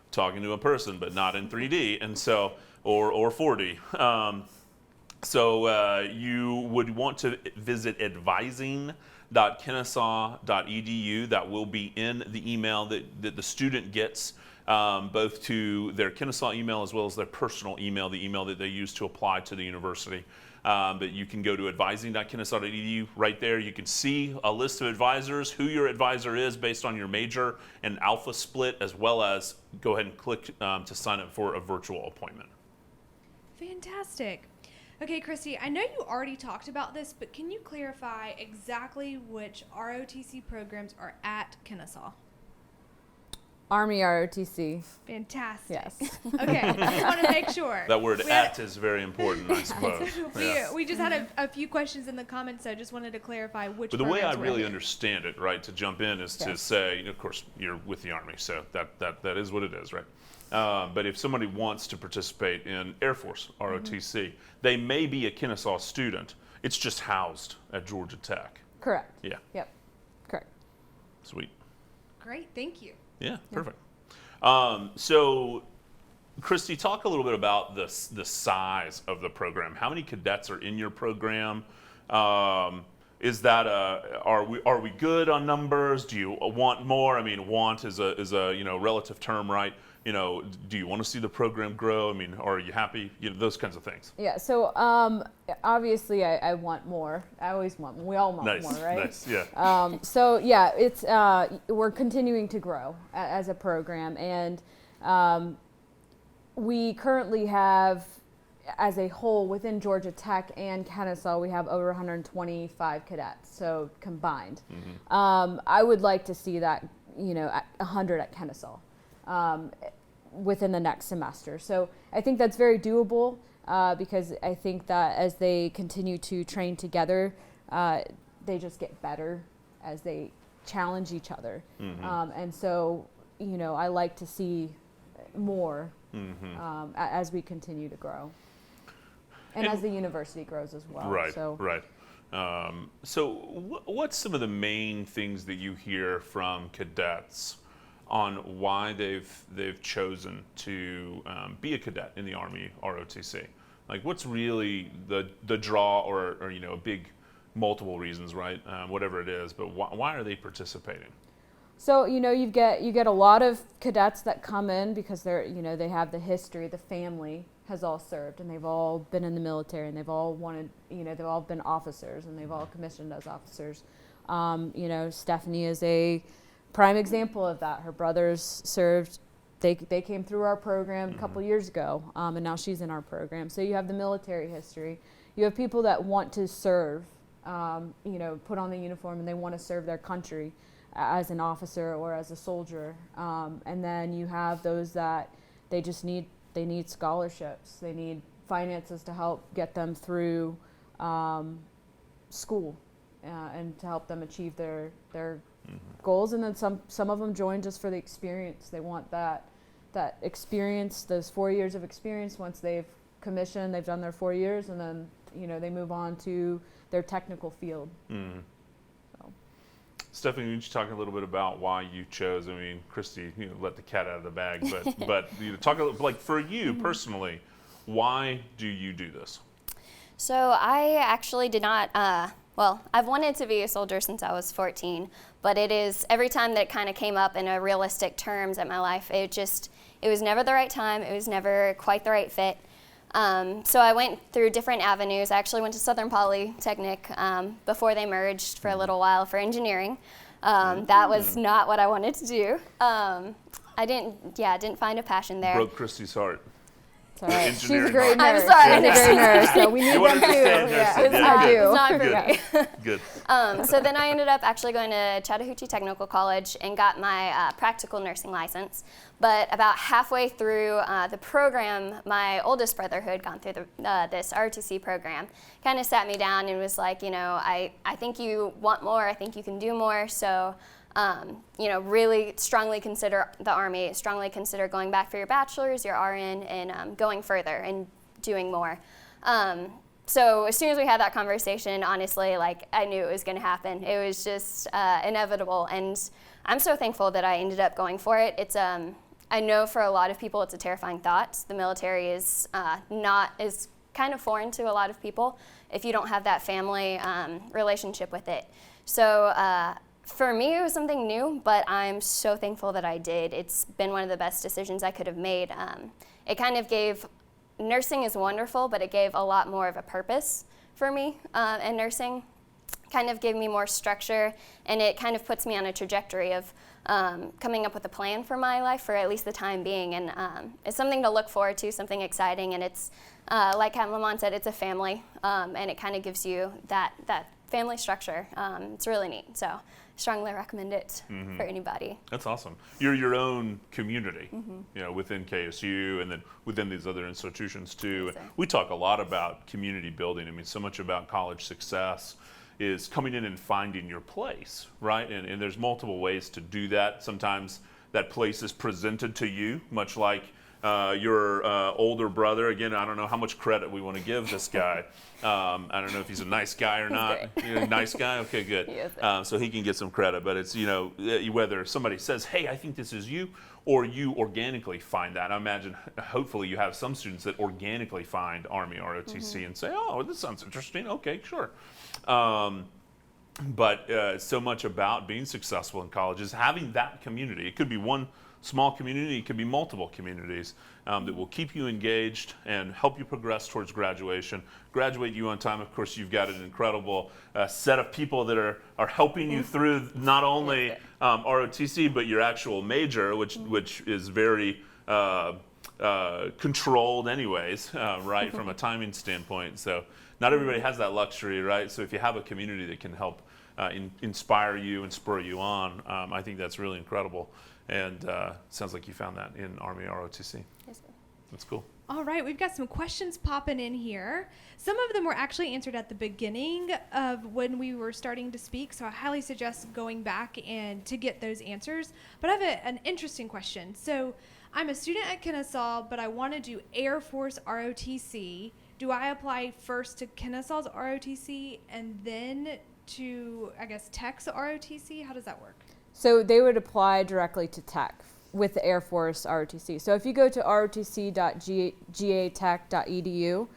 talking to a person, but not in 3D, and so or 4D. So you would want to visit advising.kennesaw.edu. That will be in the email that the student gets, both to their Kennesaw email as well as their personal email, the email that they use to apply to the university. But you can go to advising.kennesaw.edu. Right there, you can see a list of advisors, who your advisor is based on your major and alpha split, as well as go ahead and click to sign up for a virtual appointment. Fantastic. Okay, Christy, I know you already talked about this, but can you clarify exactly which ROTC programs are at Kennesaw? Army ROTC. Fantastic. Yes. Okay, I just want to make sure. That word We had- "at" is very important, I suppose. Yeah. We just had a few questions in the comments, so I just wanted to clarify which But the way I programs were really at. understand it, right, to jump in is to Yes. say, of course, you're with the Army, so that is what it is, right? But if somebody wants to participate in Air Force, ROTC, they may be a Kennesaw student. It's just housed at Georgia Tech. Correct. Yeah, Yep. Correct. sweet. Great, thank you. Yeah, perfect. So, Christy, talk a little bit about the size of the program. How many cadets are in your program? Is that are we good on numbers? Do you want more? I mean, want is a relative term, right? Do you want to see the program grow? I mean, are you happy? Those kinds of things. Yeah, so obviously I want more. I always want more. We all want Nice, more, right? nice, yeah. So yeah, it's we're continuing to grow as a program, and we currently have, as a whole, within Georgia Tech and Kennesaw, we have over 125 cadets, so combined. I would like to see that, at 100 at Kennesaw within the next semester. So I think that's very doable because I think that as they continue to train together, they just get better as they challenge each other. And so, I like to see more as we continue to grow. And as the university grows as well. Right, So, right. So what's some of the main things that you hear from cadets on why they've chosen to be a cadet in the Army ROTC? Like, what's really the draw, or a big multiple reasons, right? Whatever it is, but why are they participating? So you get a lot of cadets that come in because they have the history, the family has all served, and they've all been in the military, and they've all they've all been officers, and they've all commissioned as officers. Stephanie is a prime example of that. Her brothers served. They came through our program a couple years ago, and now she's in our program. So you have the military history. You have people that want to serve, put on the uniform, and they want to serve their country as an officer or as a soldier. And then you have those that they need scholarships. They need finances to help get them through school and to help them achieve their goals. And then some of them join just for the experience. They want that experience, those 4 years of experience. Once they've commissioned, they've done their 4 years, and then they move on to their technical field. So. Stephanie, would you talk a little bit about why you chose? I mean, Christy, let the cat out of the bag, but talk a little, like, for you personally, why do you do this? So I actually did not, well, I've wanted to be a soldier since I was 14, but it is, every time that it kind of came up in a realistic terms at my life, it was never the right time, it was never quite the right fit. So I went through different avenues. I actually went to Southern Polytechnic before they merged for a little while for engineering. That was not what I wanted to do. I didn't find a passion there. Broke Christy's heart. It's all right. She's a Engineering great art. nurse. I'm sorry. She's a great nurse, so we need You wanted them to too. stay in nursing. Yeah, I good. do. It's not for me. Good. So then I ended up actually going to Chattahoochee Technical College and got my practical nursing license. But about halfway through the program, my oldest brother, who had gone through this ROTC program, kind of sat me down and was like, I think you want more, I think you can do more, so really strongly consider the Army, strongly consider going back for your bachelor's, your RN, and going further and doing more. So as soon as we had that conversation, honestly, I knew it was going to happen. It was just inevitable, and I'm so thankful that I ended up going for it. It's I know for a lot of people it's a terrifying thought. The military is kind of foreign to a lot of people if you don't have that family relationship with it. So for me, it was something new, but I'm so thankful that I did. It's been one of the best decisions I could have made. It kind of gave, nursing is wonderful, but it gave a lot more of a purpose for me in nursing. Kind of gave me more structure, and it kind of puts me on a trajectory of coming up with a plan for my life for at least the time being. And it's something to look forward to, something exciting, and it's, like Captain Lamont said, it's a family, and it kind of gives you that family structure. It's really neat, so strongly recommend it for anybody. That's awesome. You're your own community, within KSU and then within these other institutions too. Yes, sir. We talk a lot about community building. I mean, so much about college success is coming in and finding your place, right? And there's multiple ways to do that. Sometimes that place is presented to you, much like your older brother. Again, I don't know how much credit we want to give this guy. I don't know if he's a nice guy or not. You're a nice guy? Okay, good. Yes, so he can get some credit. But it's, whether somebody says, hey, I think this is you, or you organically find that. I imagine, hopefully, you have some students that organically find Army ROTC and say, oh, this sounds interesting. Okay, sure. But so much about being successful in college is having that community. It could be one small community, it could be multiple communities that will keep you engaged and help you progress towards graduation. Graduate you on time. Of course, you've got an incredible set of people that are helping you through not only ROTC, but your actual major, which is very controlled anyways, right, from a timing standpoint. So not everybody has that luxury, right? So if you have a community that can help inspire you and spur you on, I think that's really incredible. And sounds like you found that in Army ROTC. Yes, sir. That's cool. All right, we've got some questions popping in here. Some of them were actually answered at the beginning of when we were starting to speak, so I highly suggest going back and to get those answers. But I have an interesting question. So I'm a student at Kennesaw, but I want to do Air Force ROTC. Do I apply first to Kennesaw's ROTC and then to, I guess, Tech's ROTC? How does that work? So they would apply directly to Tech with the Air Force ROTC. So if you go to rotc.gatech.edu,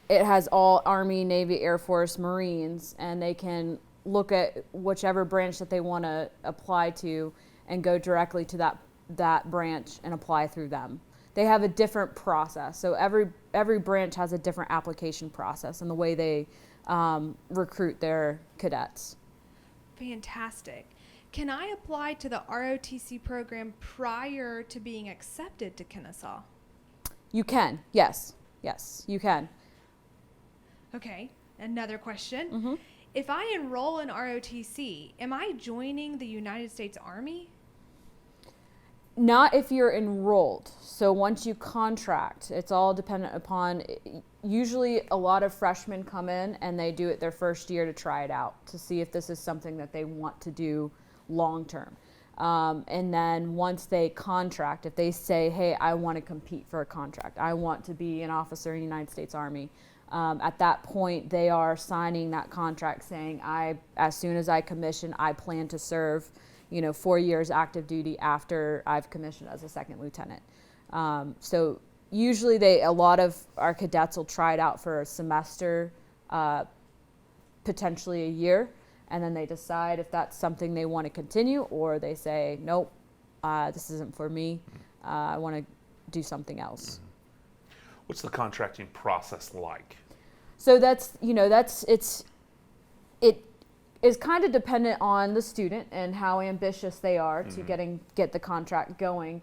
it has all Army, Navy, Air Force, Marines, and they can look at whichever branch that they want to apply to and go directly to that branch and apply through them. They have a different process. So every branch has a different application process and the way they recruit their cadets. Fantastic. Can I apply to the ROTC program prior to being accepted to Kennesaw? You can, yes. Yes, you can. Okay, another question. Mm-hmm. If I enroll in ROTC, am I joining the United States Army? Not if you're enrolled. So once you contract, it's all dependent upon, usually a lot of freshmen come in and they do it their first year to try it out, to see if this is something that they want to do long term. And then once they contract, if they say, hey, I want to compete for a contract, I want to be an officer in the United States Army, at that point they are signing that contract saying, as soon as I commission, I plan to serve 4 years active duty after I've commissioned as a second lieutenant. So usually a lot of our cadets will try it out for a semester, potentially a year, and then they decide if that's something they want to continue, or they say, nope, this isn't for me. I want to do something else. What's the contracting process like? So it is kind of dependent on the student and how ambitious they are to get the contract going.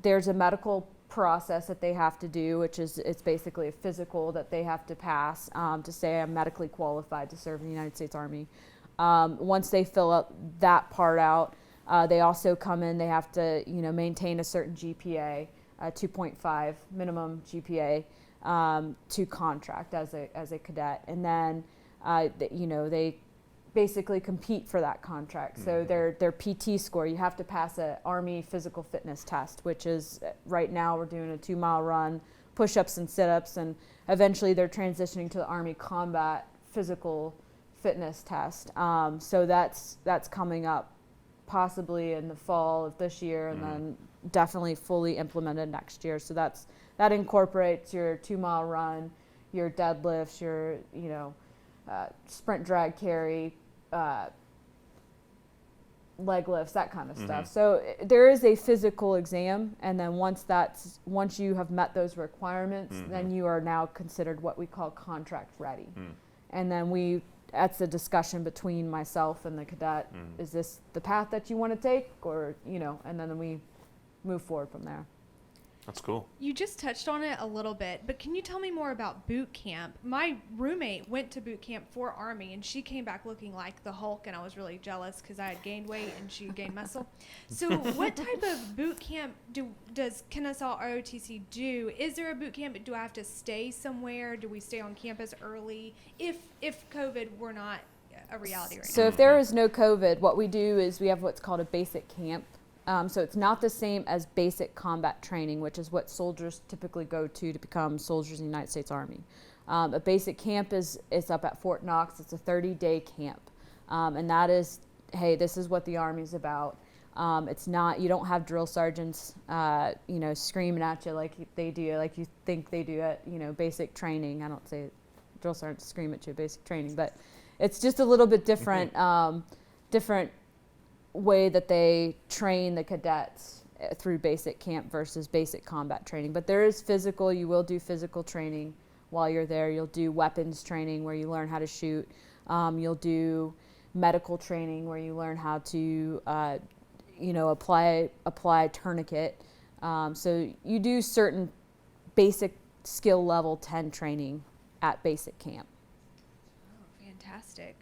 There's a medical process that they have to do, which is it's basically a physical that they have to pass to say I'm medically qualified to serve in the United States Army. Once they fill up that part out, they also come in. They have to maintain a certain GPA, 2.5 minimum GPA to contract as a cadet, and then they basically compete for that contract. So their PT score, you have to pass a Army physical fitness test, which is right now we're doing a 2-mile run, push-ups and sit-ups, and eventually they're transitioning to the Army combat physical fitness test. So that's coming up possibly in the fall of this year, and then definitely fully implemented next year. So that incorporates your 2-mile run, your deadlifts, your sprint, drag, carry, leg lifts, that kind of stuff. So there is a physical exam, and then once you have met those requirements, then you are now considered what we call contract ready. And then that's a discussion between myself and the cadet. Is this the path that you want to take, or and then we move forward from there. That's cool. You just touched on it a little bit, but can you tell me more about boot camp? My roommate went to boot camp for Army, and she came back looking like the Hulk, and I was really jealous because I had gained weight and she gained muscle. So what type of boot camp does Kennesaw ROTC do? Is there a boot camp? Do I have to stay somewhere? Do we stay on campus early if COVID were not a reality right now? So if there is no COVID, what we do is we have what's called a basic camp. So it's not the same as basic combat training, which is what soldiers typically go to become soldiers in the United States Army. A basic camp is up at Fort Knox. It's a 30-day camp. And that is, hey, this is what the Army's about. It's not, you don't have drill sergeants, screaming at you like they do, like you think they do at, basic training. I don't say drill sergeants scream at you at basic training, but it's just a little bit different, different way that they train the cadets through basic camp versus basic combat training. But there is physical. You will do physical training while you're there. You'll do weapons training where you learn how to shoot. You'll do medical training where you learn how to apply tourniquet. So you do certain basic skill level 10 training at basic camp. Oh, fantastic.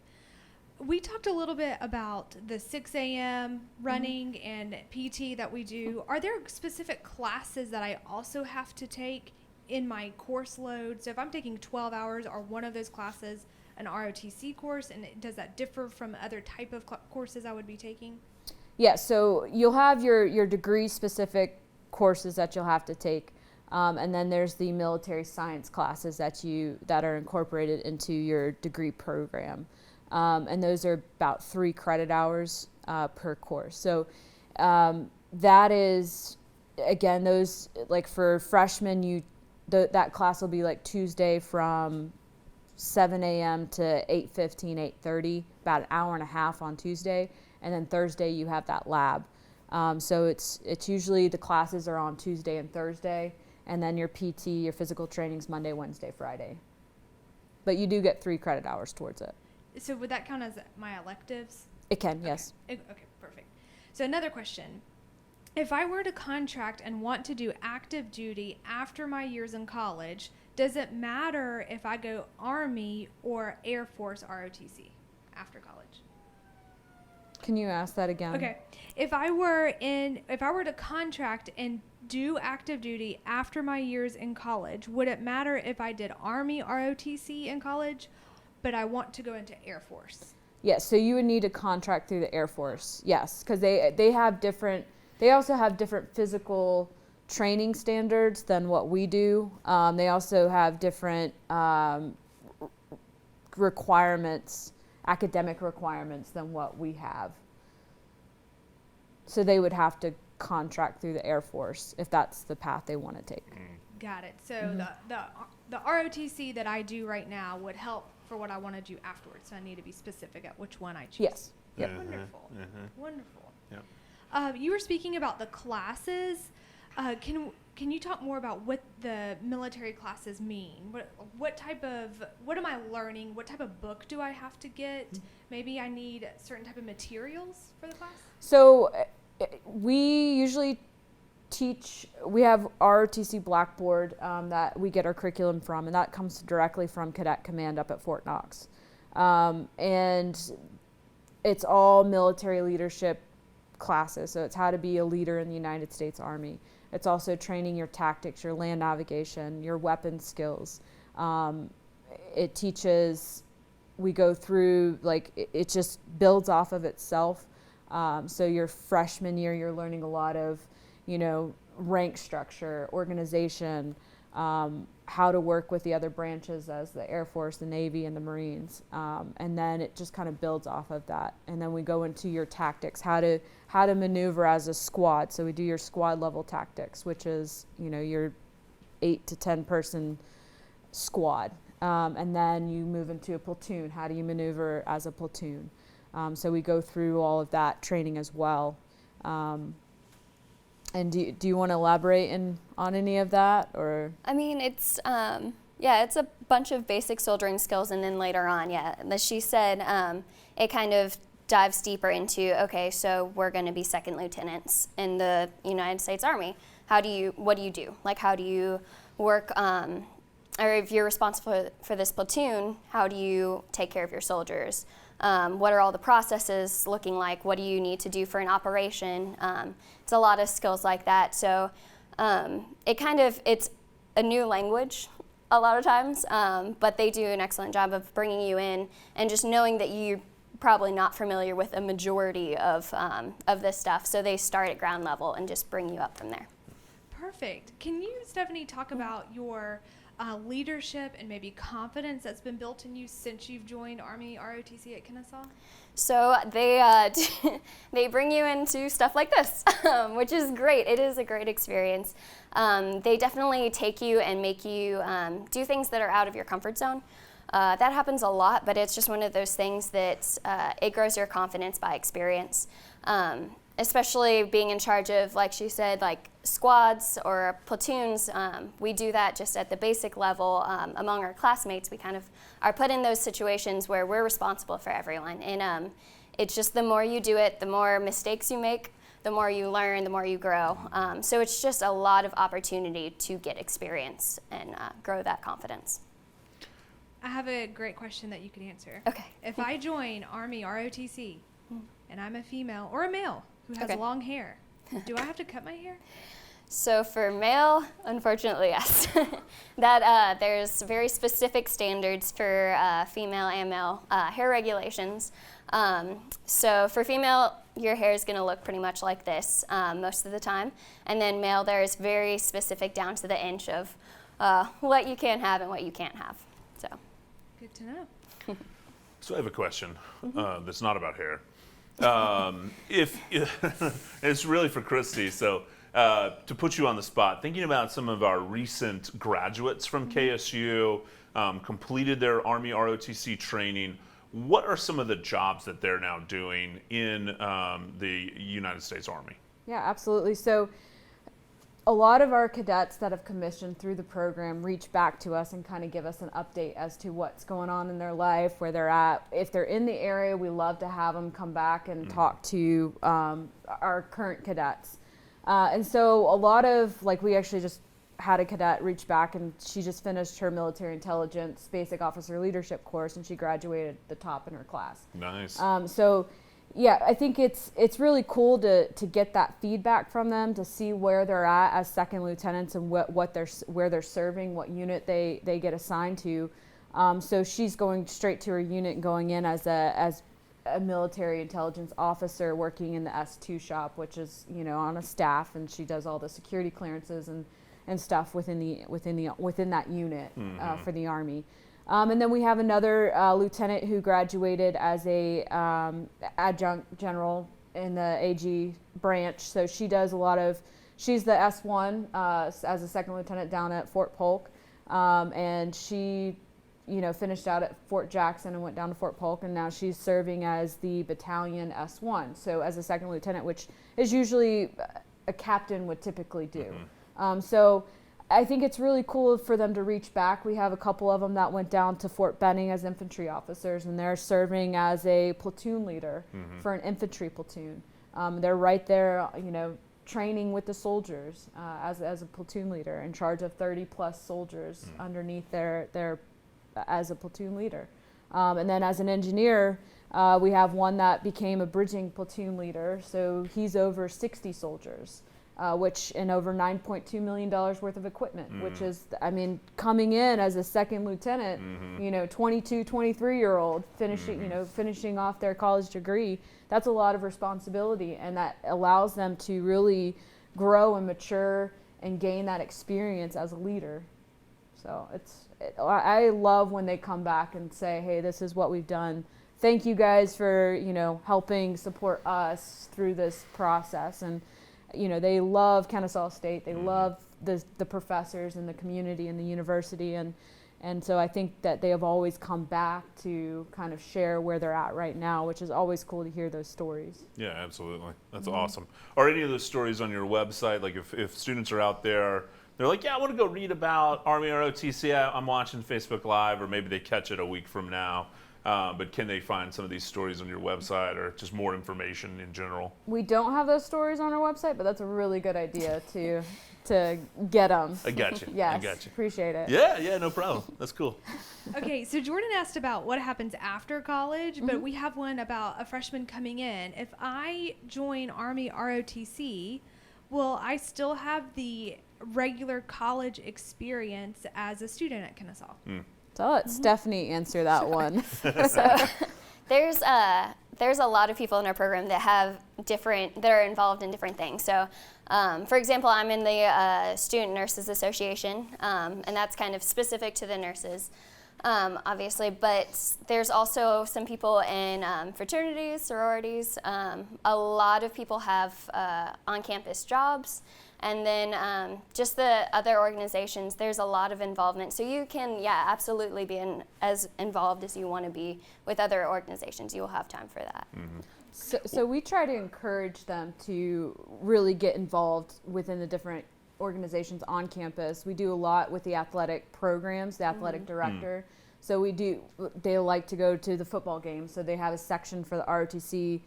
We talked a little bit about the 6 a.m. running and PT that we do. Are there specific classes that I also have to take in my course load? So if I'm taking 12 hours, are one of those classes an ROTC course? And does that differ from other type of courses I would be taking? Yeah, so you'll have your degree-specific courses that you'll have to take. And then there's the military science classes that are incorporated into your degree program. And those are about 3 credit hours per course. So that is, again, those, like for freshmen, that class will be like Tuesday from 7 a.m. to 8:15, 8:30, about an hour and a half on Tuesday. And then Thursday you have that lab. So it's usually the classes are on Tuesday and Thursday, and then your PT, your physical training's Monday, Wednesday, Friday. But you do get 3 credit hours towards it. So would that count as my electives? It can, yes. Okay, perfect. So another question. If I were to contract and want to do active duty after my years in college, does it matter if I go Army or Air Force ROTC after college? Can you ask that again? Okay. If I were to contract and do active duty after my years in college, would it matter if I did Army ROTC in college, but I want to go into Air Force? Yes, so you would need a contract through the Air Force, yes, because they also have different physical training standards than what we do. They also have different requirements, academic requirements than what we have. So they would have to contract through the Air Force if that's the path they want to take. Got it. So the ROTC that I do right now would help for what I want to do afterwards. So I need to be specific at which one I choose. Yes. Yep. Wonderful. Wonderful. Yep. You were speaking about the classes. Can you talk more about what the military classes mean? What am I learning? What type of book do I have to get? Maybe I need certain type of materials for the class? So we usually we have ROTC Blackboard that we get our curriculum from, and that comes directly from Cadet Command up at Fort Knox. And it's all military leadership classes. So it's how to be a leader in the United States Army. It's also training your tactics, your land navigation, your weapon skills. It teaches, we go through, like, it just builds off of itself. So your freshman year, you're learning a lot of, rank structure, organization, how to work with the other branches as the Air Force, the Navy, and the Marines. And then it just kind of builds off of that. And then we go into your tactics, how to maneuver as a squad. So we do your squad level tactics, which is, your 8 to 10 person squad. And then you move into a platoon. How do you maneuver as a platoon? So we go through all of that training as well. And do you want to elaborate on any of that, or? I mean, it's it's a bunch of basic soldiering skills, and then later on, as she said, it kind of dives deeper into, okay, so we're going to be second lieutenants in the United States Army. What do you do? Like, how do you work, or if you're responsible for this platoon, how do you take care of your soldiers? What are all the processes looking like? What do you need to do for an operation? It's a lot of skills like that. So it's a new language a lot of times, but they do an excellent job of bringing you in and just knowing that you're probably not familiar with a majority of this stuff. So they start at ground level and just bring you up from there. Perfect. Can you, Stephanie, talk about your leadership and maybe confidence that's been built in you since you've joined Army ROTC at Kennesaw? So they they bring you into stuff like this, which is great. It is a great experience. They definitely take you and make you do things that are out of your comfort zone. That happens a lot, but it's just one of those things that it grows your confidence by experience. Especially being in charge of, like she said, like squads or platoons. We do that just at the basic level among our classmates. We kind of are put in those situations where we're responsible for everyone. And it's just the more you do it, the more mistakes you make, the more you learn, the more you grow. So it's just a lot of opportunity to get experience and grow that confidence. I have a great question that you could answer. Okay. If I join Army ROTC and I'm a female or a male who has long hair, do I have to cut my hair? So for male, unfortunately, yes. That there's very specific standards for female and male hair regulations. So for female, your hair is going to look pretty much like this most of the time. And then male, there's very specific down to the inch of what you can have and what you can't have. So. Good to know. So I have a question that's not about hair. If it's really for Christy, so to put you on the spot, thinking about some of our recent graduates from KSU, completed their Army ROTC training, what are some of the jobs that they're now doing in the United States Army? Yeah, absolutely. So a lot of our cadets that have commissioned through the program reach back to us and kind of give us an update as to what's going on in their life, where they're at. If they're in the area, we love to have them come back and talk to our current cadets. And so a lot of, like, we actually just had a cadet reach back, and she just finished her military intelligence basic officer leadership course, and she graduated the top in her class. Nice. So yeah, I think it's really cool to get that feedback from them, to see where they're at as second lieutenants and where they're serving, what unit they get assigned to. So she's going straight to her unit and going in as a military intelligence officer, working in the S2 shop, which is, on a staff, and she does all the security clearances and stuff within that unit for the Army. And then we have another lieutenant who graduated as a adjunct general in the AG branch. So she does a lot of, she's the S1 as a second lieutenant down at Fort Polk. And she, finished out at Fort Jackson and went down to Fort Polk, and now she's serving as the battalion S1. So as a second lieutenant, which is usually a captain would typically do. So I think it's really cool for them to reach back. We have a couple of them that went down to Fort Benning as infantry officers, and they're serving as a platoon leader for an infantry platoon. They're right there, training with the soldiers as a platoon leader, in charge of 30 plus soldiers underneath their as a platoon leader. And then as an engineer, we have one that became a bridging platoon leader. So he's over 60 soldiers, which in over $9.2 million worth of equipment, which is, coming in as a second lieutenant, 22, 23-year-old finishing off their college degree. That's a lot of responsibility, and that allows them to really grow and mature and gain that experience as a leader. So I love when they come back and say, hey, this is what we've done. Thank you guys for, helping support us through this process. And, they love Kennesaw State. They love the professors and the community and the university. And so I think that they have always come back to kind of share where they're at right now, which is always cool to hear those stories. Yeah, absolutely. That's awesome. Are any of those stories on your website? Like if students are out there, they're like, yeah, I want to go read about Army ROTC. I'm watching Facebook Live, or maybe they catch it a week from now. But can they find some of these stories on your website, or just more information in general? We don't have those stories on our website, but that's a really good idea to get them. I got you. Yes, I got you. Appreciate it. Yeah, no problem. That's cool. Okay, so Jordan asked about what happens after college, but we have one about a freshman coming in. If I join Army ROTC, will I still have the regular college experience as a student at Kennesaw? So let Stephanie answer that one. So there's a lot of people in our program that are involved in different things. So for example, I'm in the Student Nurses Association, and that's kind of specific to the nurses, obviously, but there's also some people in fraternities, sororities. A lot of people have on-campus jobs. And then just the other organizations, there's a lot of involvement. So you can, absolutely be as involved as you want to be with other organizations. You will have time for that. So we try to encourage them to really get involved within the different organizations on campus. We do a lot with the athletic programs, the athletic director. So they like to go to the football games. So they have a section for the ROTC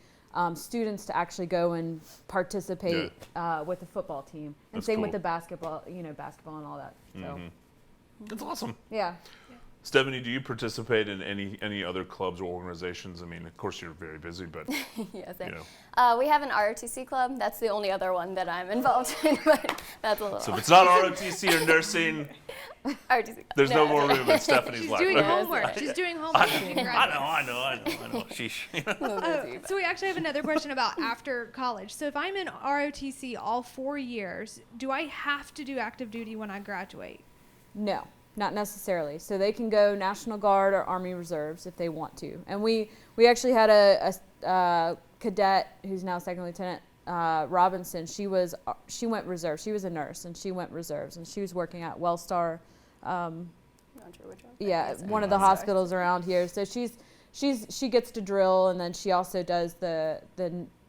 students to actually go and participate with the football team, and That's same cool. with the basketball, basketball and all that. So That's awesome. yeah. Stephanie, do you participate in any other clubs or organizations? I mean, of course, you're very busy, but Yeah, we have an ROTC club. That's the only other one that I'm involved in, but that's a little. So if it's not ROTC or nursing, ROTC. there's no more room in Stephanie's She's life. doing Okay. homework. She's doing homework. I know. Sheesh. So we actually have another question about after college. So if I'm in ROTC all 4 years, do I have to do active duty when I graduate? No, not necessarily. So they can go National Guard or Army Reserves if they want to. And we actually had a cadet who's now second lieutenant, Robinson. She went reserves. She was a nurse, and she went reserves, and she was working at Wellstar. I'm not sure which one. Yeah, one of the hospitals around here. So she gets to drill, and then she also does the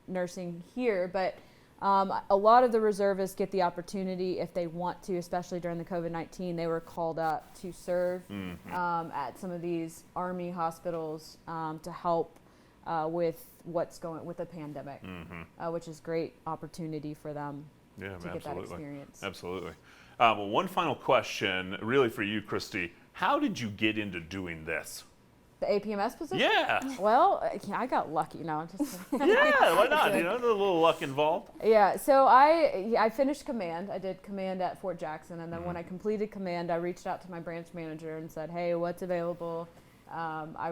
nursing here. But a lot of the reservists get the opportunity if they want to, especially during the COVID-19. They were called up to serve at some of these Army hospitals to help with what's going with the pandemic, which is great opportunity for them to get that experience. Absolutely. Well, one final question, really for you, Christy. How did you get into doing this? The APMS position? Yeah. Well, I got lucky. No, just Yeah, why not? A little luck involved. Yeah, so I finished command. I did command at Fort Jackson, and then when I completed command, I reached out to my branch manager and said, "Hey, what's available?" I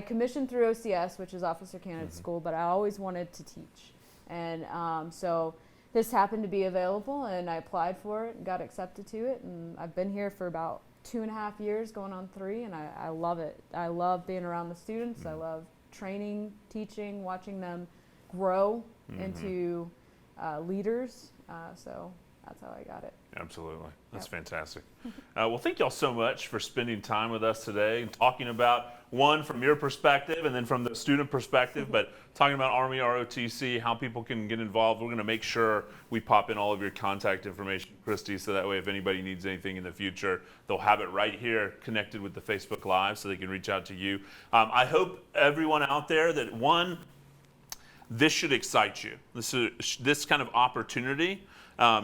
commissioned through OCS, which is Officer Candidate School, but I always wanted to teach, and so this happened to be available, and I applied for it and got accepted to it, and I've been here for about 2.5 years, going on 3, and I love it. I love being around the students. I love training, teaching, watching them grow into leaders. So that's how I got it. Absolutely. That's Yep. fantastic. Well, thank y'all so much for spending time with us today and talking about, one, from your perspective and then from the student perspective, but talking about Army ROTC, how people can get involved. We're going to make sure we pop in all of your contact information, Christy, so that way if anybody needs anything in the future, they'll have it right here connected with the Facebook Live so they can reach out to you. I hope everyone out there that, one, this should excite you. This kind of opportunity,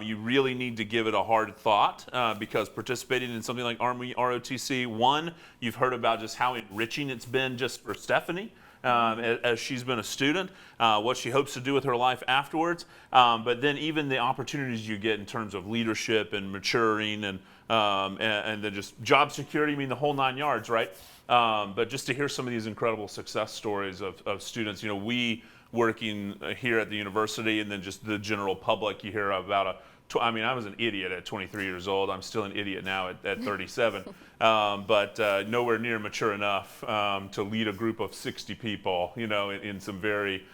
you really need to give it a hard thought because participating in something like Army ROTC, one, you've heard about just how enriching it's been just for Stephanie as she's been a student, what she hopes to do with her life afterwards, but then even the opportunities you get in terms of leadership and maturing and then just job security, I mean the whole 9 yards, right? But just to hear some of these incredible success stories of students, we working here at the university and then just the general public, you hear about I mean, I was an idiot at 23 years old. I'm still an idiot now at 37, but nowhere near mature enough to lead a group of 60 people, in some very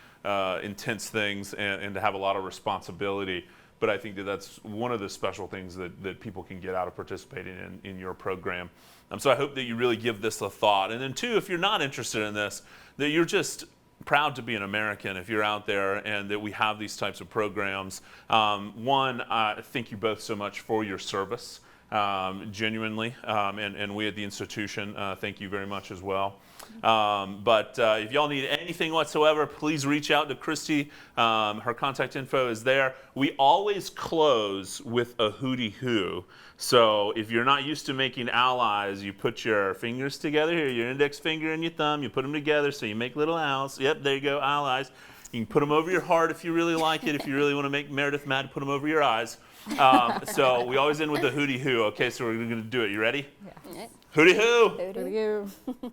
intense things and to have a lot of responsibility. But I think that's one of the special things that people can get out of participating in your program. So I hope that you really give this a thought. And then two, if you're not interested in this, that you're just proud to be an American if you're out there and that we have these types of programs. One, thank you both so much for your service, genuinely, and we at the institution thank you very much as well. But if y'all need anything whatsoever, please reach out to Christy. Her contact info is there. We always close with a hootie hoo. So if you're not used to making allies, you put your fingers together here, your index finger and your thumb, you put them together so you make little owls. Yep, there you go, allies. You can put them over your heart if you really like it. If you really want to make Meredith mad, put them over your eyes. So we always end with a hootie hoo. Okay, so we're going to do it. You ready? Yeah. Hootie hoo! There you go.